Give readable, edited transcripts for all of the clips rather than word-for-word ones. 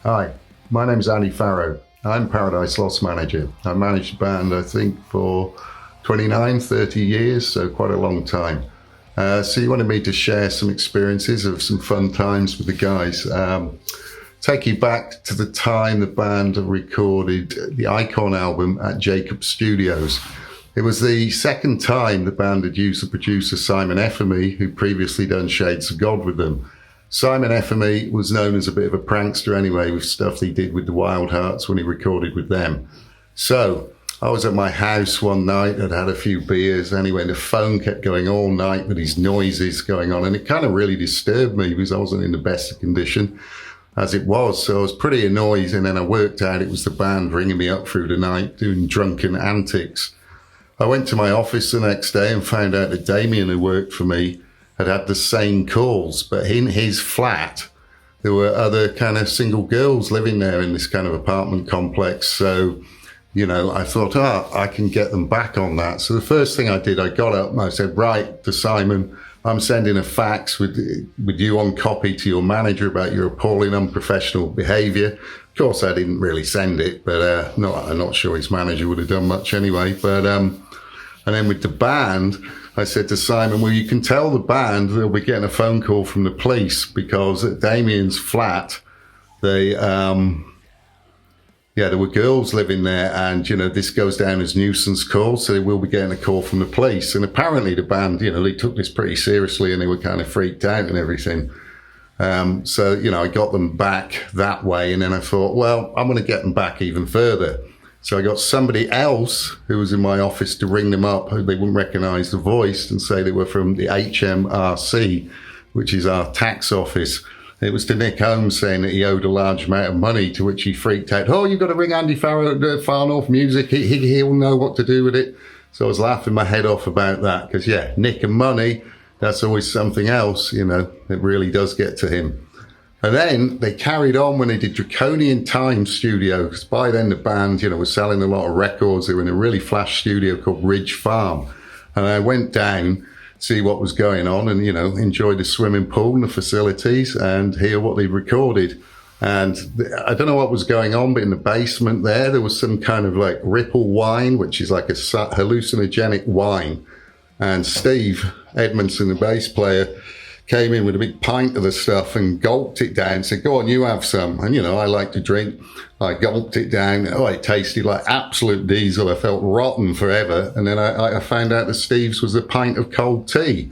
Hi, my name is Andy Farrow. I'm Paradise Lost manager. I managed the band, I think, for 29, 30 years, so quite a long time. So you wanted me to share some experiences of some fun times with the guys. Take you back to the time the band recorded the Icon album at Jacob Studios. It was the second time the band had used the producer Simon Effamy, who'd previously done Shades of God with them. Simon Effamy was known as a bit of a prankster anyway, with stuff he did with the Wild Hearts when he recorded with them. So I was at my house one night, I'd had a few beers anyway, and the phone kept going all night with these noises going on, and it kind of really disturbed me because I wasn't in the best of condition as it was, so I was pretty annoyed. And then I worked out it was the band ringing me up through the night doing drunken antics. I went to my office the next day and found out that Damien, who worked for me, had had the same calls, but in his flat there were other kind of single girls living there in this kind of apartment complex. So, you know, I thought, I can get them back on that. So the first thing I did, I got up and I said, right, to Simon, I'm sending a fax with you on copy to your manager about your appalling unprofessional behaviour. Of course, I didn't really send it, but I'm not sure his manager would have done much anyway. But and then with the band, I said to Simon, well, you can tell the band they'll be getting a phone call from the police because at Damien's flat, there were girls living there, and, you know, this goes down as nuisance calls, so they will be getting a call from the police. And apparently the band, you know, they took this pretty seriously and they were kind of freaked out and everything. So, you know, I got them back that way, and then I thought, well, I'm going to get them back even further. So I got somebody else who was in my office to ring them up, who they wouldn't recognize the voice, and say they were from the HMRC, which is our tax office. It was to Nick Holmes saying that he owed a large amount of money, to which he freaked out. Oh, you've got to ring Andy Farrow at Far North Music. He'll know what to do with it. So I was laughing my head off about that because, yeah, Nick and money, that's always something else, you know. It really does get to him. And then they carried on when they did Draconian Time Studio, because by then the band, you know, was selling a lot of records. They were in a really flash studio called Ridge Farm. And I went down, see what was going on, and, you know, enjoy the swimming pool and the facilities and hear what they recorded. And I don't know what was going on, but in the basement there was some kind of like Ripple wine, which is like a hallucinogenic wine. And Steve Edmondson, the bass player, came in with a big pint of the stuff and gulped it down, said, go on, you have some. And, you know, I like to drink. I gulped it down. Oh, it tasted like absolute diesel. I felt rotten forever. And then I found out that Steve's was a pint of cold tea.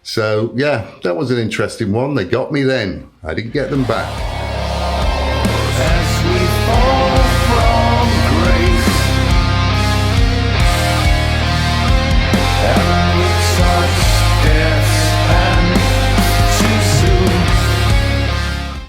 So, yeah, that was an interesting one. They got me then. I didn't get them back.